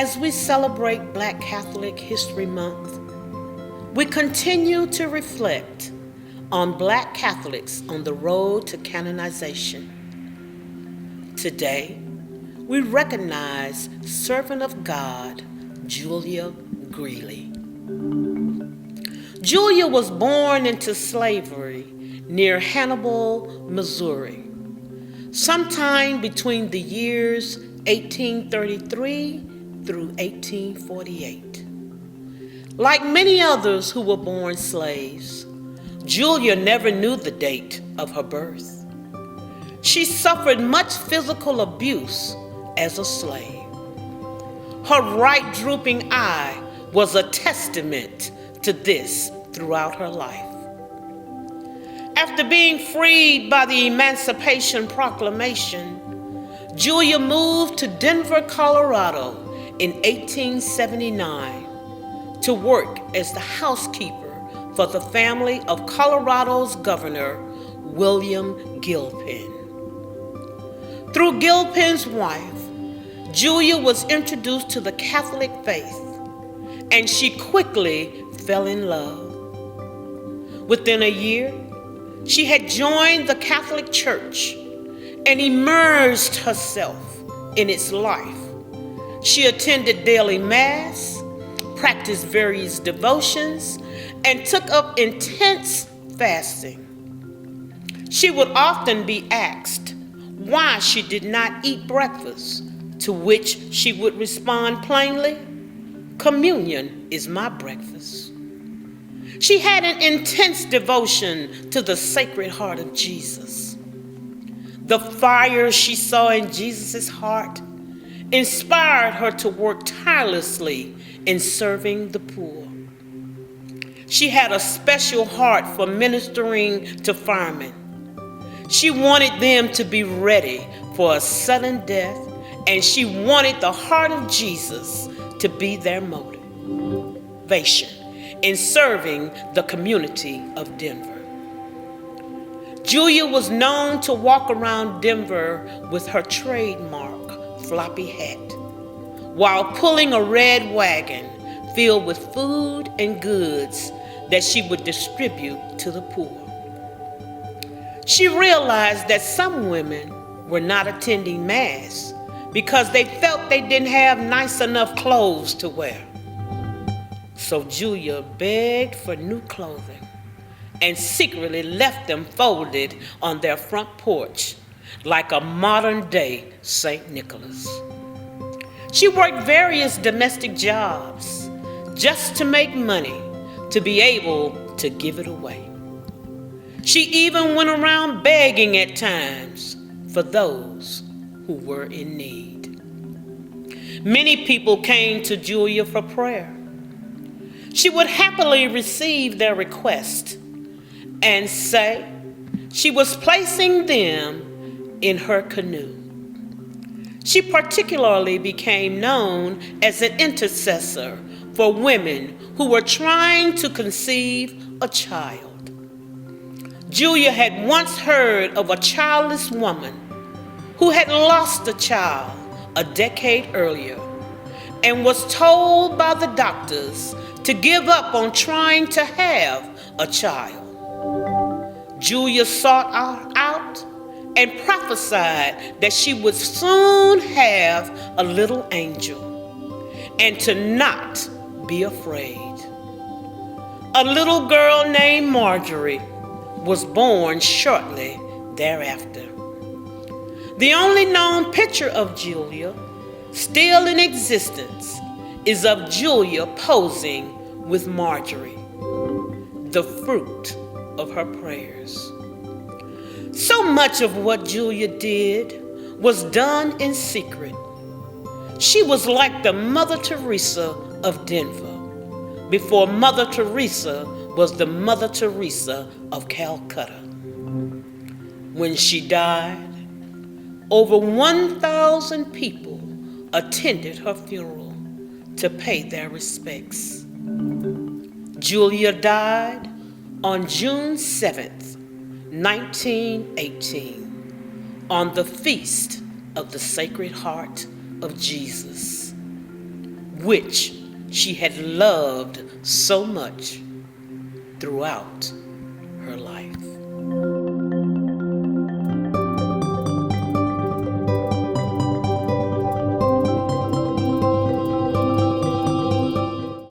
As we celebrate Black Catholic History Month, we continue to reflect on Black Catholics on the road to canonization. Today, we recognize servant of God, Julia Greeley. Julia was born into slavery near Hannibal, Missouri, sometime between the years 1833 through 1848. Like many others who were born slaves, Julia never knew the date of her birth. She suffered much physical abuse as a slave. Her right drooping eye was a testament to this throughout her life. After being freed by the Emancipation Proclamation, Julia moved to Denver, Colorado in 1879 to work as the housekeeper for the family of Colorado's Governor, William Gilpin. Through Gilpin's wife, Julia was introduced to the Catholic faith, and she quickly fell in love. Within a year, she had joined the Catholic Church and immersed herself in its life. She attended daily Mass, practiced various devotions, and took up intense fasting. She would often be asked why she did not eat breakfast, to which she would respond plainly, "Communion is my breakfast." She had an intense devotion to the Sacred Heart of Jesus. The fire she saw in Jesus' heart inspired her to work tirelessly in serving the poor. She had a special heart for ministering to firemen. She wanted them to be ready for a sudden death, and she wanted the heart of Jesus to be their motivation in serving the community of Denver. Julia was known to walk around Denver with her trademark floppy hat, while pulling a red wagon filled with food and goods that she would distribute to the poor. She realized that some women were not attending Mass because they felt they didn't have nice enough clothes to wear. So Julia begged for new clothing and secretly left them folded on their front porch like a modern-day St. Nicholas. She worked various domestic jobs just to make money to be able to give it away. She even went around begging at times for those who were in need. Many people came to Julia for prayer. She would happily receive their request and say she was placing them in her canoe. She particularly became known as an intercessor for women who were trying to conceive a child. Julia had once heard of a childless woman who had lost a child a decade earlier and was told by the doctors to give up on trying to have a child. Julia sought out and prophesied that she would soon have a little angel and to not be afraid. A little girl named Marjorie was born shortly thereafter. The only known picture of Julia still in existence is of Julia posing with Marjorie, the fruit of her prayers. So much of what Julia did was done in secret. She was like the Mother Teresa of Denver, before Mother Teresa was the Mother Teresa of Calcutta. When she died, over 1,000 people attended her funeral to pay their respects. Julia died on June 7th, 1918, on the Feast of the Sacred Heart of Jesus. which she had loved so much throughout her life.